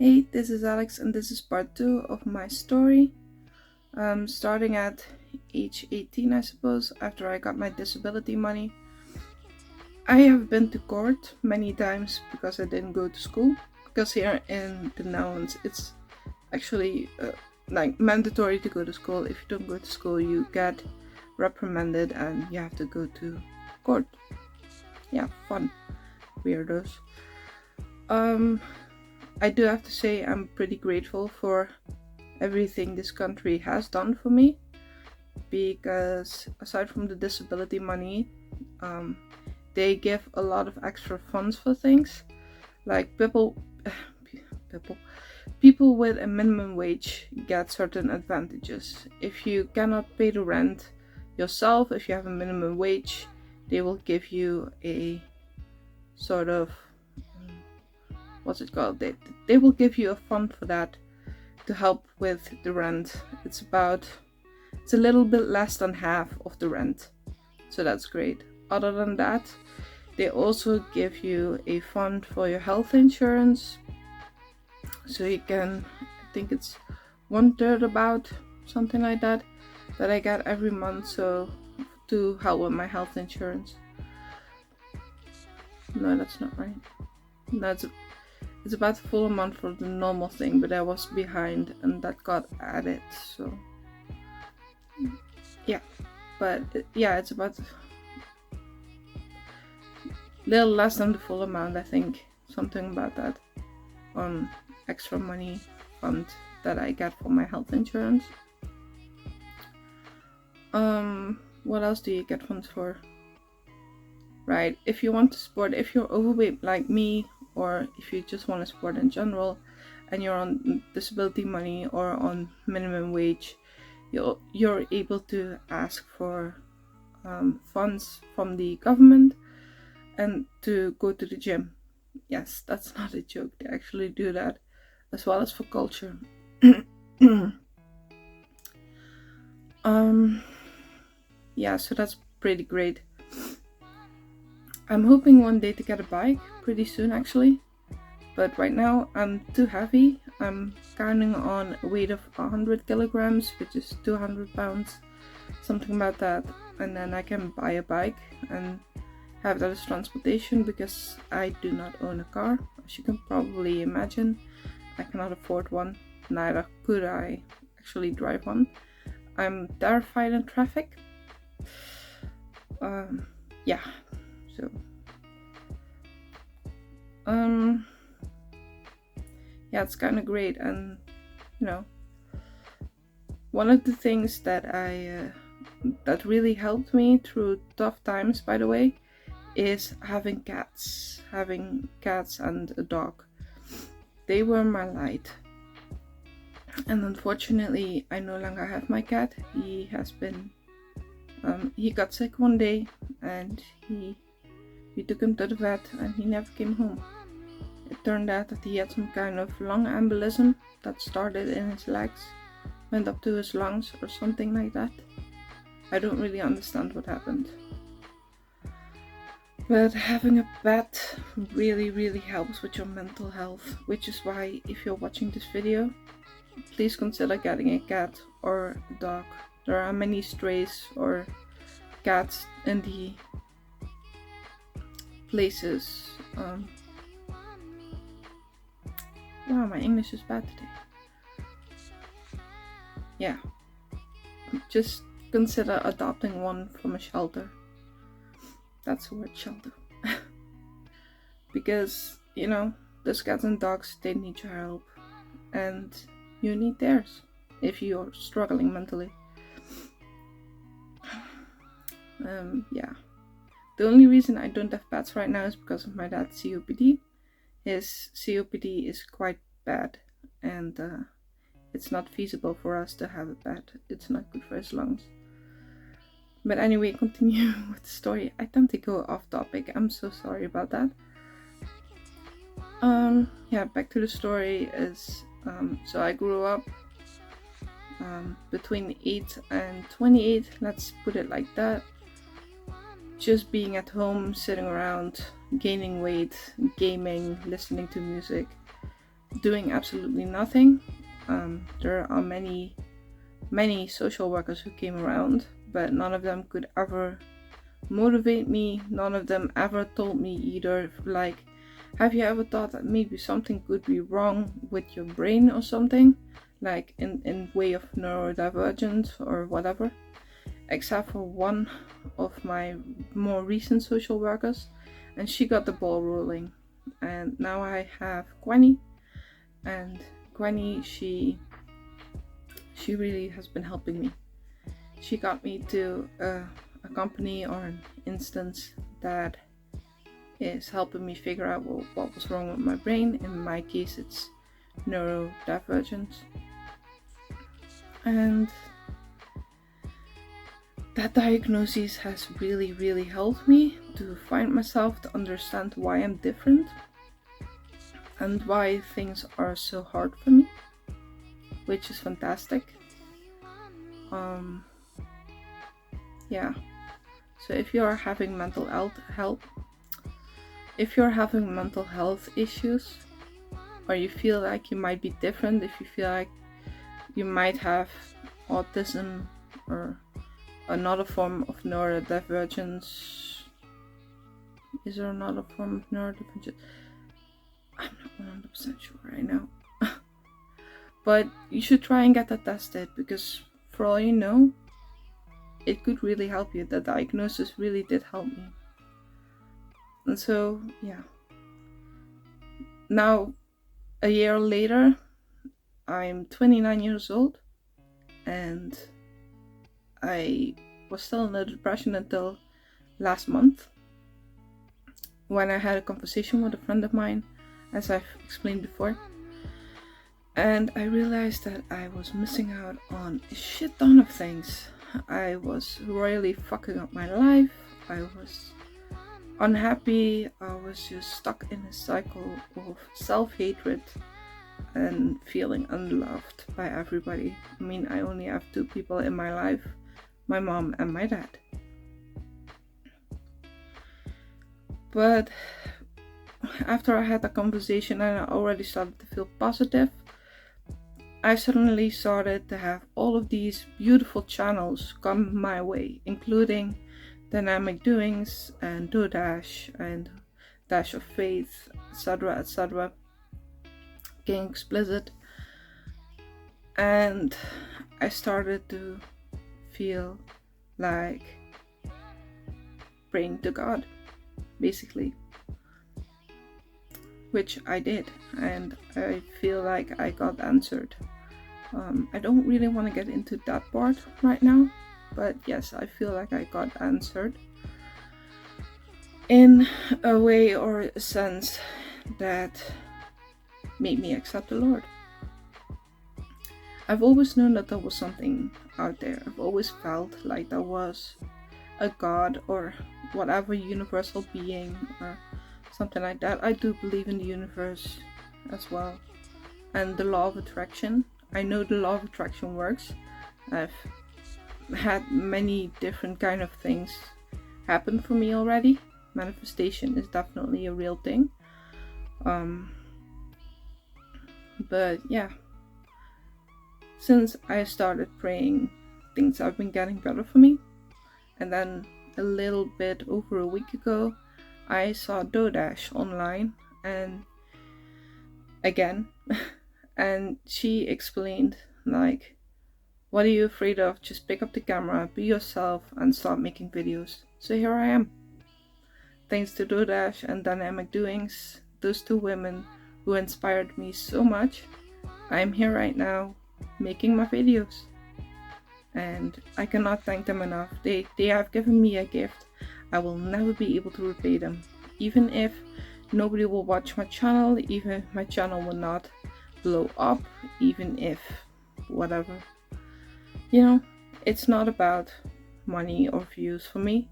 Hey, this is Alex, and this is part 2 of my story. Starting at age 18, I suppose, after I got my disability money. I have been to court many times because I didn't go to school. Because here in the Netherlands, it's actually like mandatory to go to school. If you don't go to school, you get reprimanded and you have to go to court. Yeah, fun. Weirdos. I do have to say I'm pretty grateful for everything this country has done for me, because aside from the disability money, they give a lot of extra funds for things like people with a minimum wage get certain advantages. If you cannot pay the rent yourself, if you have a minimum wage, they will give you a sort of what's it called? They will give you a fund for that to help with the rent. It's a little bit less than half of the rent, so that's great. Other than that, they also give you a fund for your health insurance, so you can, I think it's 1/3 about, something like that I get every month, so to help with my health insurance. No, that's not right. It's about the full amount for the normal thing, but I was behind and that got added, so yeah. But yeah, it's about a little less than the full amount, I think. Something about that on extra money fund that I get for my health insurance. What else do you get funds for? Right, if you want to sport, if you're overweight like me, or if you just want to sport in general and you're on disability money or on minimum wage, you're able to ask for funds from the government and to go to the gym. Yes, that's not a joke, they actually do that, as well as for culture. Yeah, so that's pretty great. I'm hoping one day to get a bike pretty soon, actually, but right now I'm too heavy. I'm counting on a weight of 100 kilograms, which is 200 pounds, something about that, and then I can buy a bike and have that as transportation, because I do not own a car, as you can probably imagine. I cannot afford one, neither could I actually drive one. I'm terrified in traffic. Yeah, so yeah, it's kind of great. And one of the things that that really helped me through tough times, by the way, is having cats and a dog. They were my light, and unfortunately I no longer have my cat. He has been he got sick one day, and we took him to the vet, and he never came home. It turned out that he had some kind of lung embolism that started in his legs, went up to his lungs or something like that. I don't really understand what happened. But having a pet really helps with your mental health, which is why if you're watching this video, please consider getting a cat or a dog. There are many strays or cats in the places. Wow, my English is bad today. Yeah, just consider adopting one from a shelter. That's the word, shelter. Because, those cats and dogs, they need your help, and you need theirs if you're struggling mentally. Yeah. The only reason I don't have pets right now is because of my dad's COPD. His COPD is quite bad, and it's not feasible for us to have a pet. It's not good for his lungs. But anyway, continue with the story. I tend to go off topic. I'm so sorry about that. Yeah, back to the story is, so I grew up between 8 and 28, let's put it like that. Just being at home, sitting around, gaining weight, gaming, listening to music, doing absolutely nothing. There are many social workers who came around, but none of them could ever motivate me. None of them ever told me either, like, have you ever thought that maybe something could be wrong with your brain or something, like in way of neurodivergence or whatever, except for one of my more recent social workers, and she got the ball rolling. And now I have Gwenny, and Gwenny, she really has been helping me. She got me to a company or an instance that is helping me figure out what was wrong with my brain. In my case, it's neurodivergence. And that diagnosis has really, really helped me to find myself, to understand why I'm different and why things are so hard for me, which is fantastic. Yeah. So if you are having mental health issues, or you feel like you might be different, if you feel like you might have autism or another form of neurodivergence. Is there another form of neurodivergence? I'm not 100% sure right now. But you should try and get that tested, because for all you know, it could really help you. The diagnosis really did help me. And so, yeah. Now, a year later, I'm 29 years old, and I was still in a depression until last month, when I had a conversation with a friend of mine, as I've explained before. And I realized that I was missing out on a shit ton of things. I was royally fucking up my life. I was unhappy. I was just stuck in a cycle of self-hatred and feeling unloved by everybody. I mean, I only have two people in my life, my mom and my dad. But after I had that conversation and I already started to feel positive, I suddenly started to have all of these beautiful channels come my way, including Dynamic Doings and DoorDash and Dash of Faith, etc., etc., King Explicit. And I started to feel like praying to God, basically, which I did, and I feel like I got answered. I don't really want to get into that part right now, but yes, I feel like I got answered in a way or a sense that made me accept the Lord. I've always known that there was something out there. I've always felt like there was a God or whatever universal being or something like that. I do believe in the universe as well, and the law of attraction. I know the law of attraction works. I've had many different kind of things happen for me already. Manifestation is definitely a real thing. But yeah, since I started praying, things have been getting better for me. And then a little bit over a week ago, I saw DoorDash online, and again, and she explained, like, what are you afraid of? Just pick up the camera, be yourself, and start making videos. So here I am. Thanks to DoorDash and Dynamic Doings, those two women who inspired me so much, I'm here right now making my videos. And I cannot thank them enough. They have given me a gift. I will never be able to repay them. Even if nobody will watch my channel, even if my channel will not blow up, even if whatever. You know, it's not about money or views for me.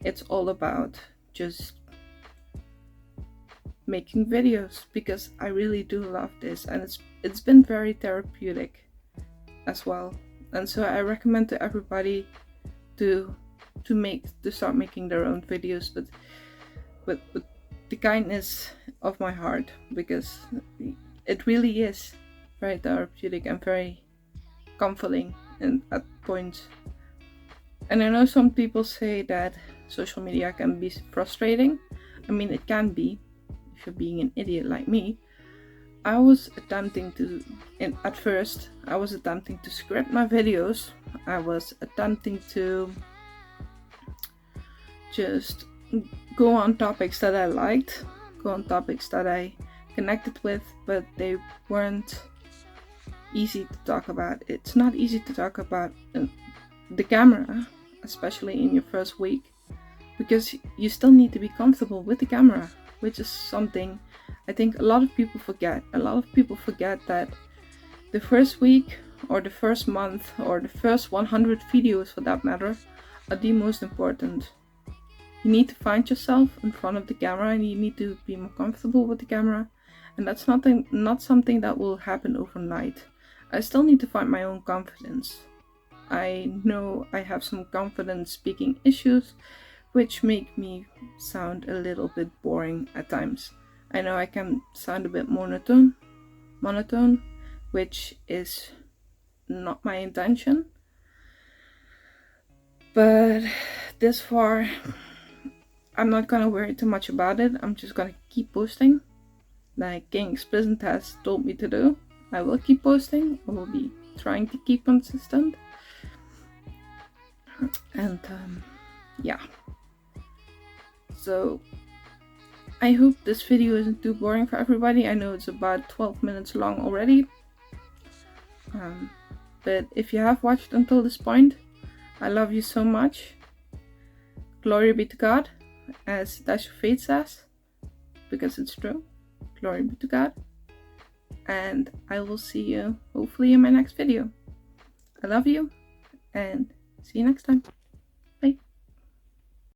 It's all about just making videos, because I really do love this, and it's been very therapeutic as well. And so I recommend to everybody to start making their own videos, with the kindness of my heart, because it really is very therapeutic and very comforting at points. And I know some people say that social media can be frustrating. I mean, it can be if you're being an idiot like me. I was attempting to, at first, I was attempting to script my videos. I was attempting to just go on topics that I liked, go on topics that I connected with, but they weren't easy to talk about. It's not easy to talk about the camera, especially in your first week, because you still need to be comfortable with the camera, which is something I think a lot of people forget. A lot of people forget that the first week or the first month or the first 100 videos for that matter are the most important. You need to find yourself in front of the camera and you need to be more comfortable with the camera, and that's not something that will happen overnight. I still need to find my own confidence. I know I have some confidence speaking issues which make me sound a little bit boring at times. I know I can sound a bit monotone, which is not my intention. But this far, I'm not gonna worry too much about it. I'm just gonna keep posting, like King Explicit has told me to do. I will keep posting. I will be trying to keep consistent. And yeah. So I hope this video isn't too boring for everybody. I know it's about 12 minutes long already. But if you have watched until this point, I love you so much. Glory be to God, as Dash of Fate says, because it's true. Glory be to God. And I will see you hopefully in my next video. I love you and see you next time.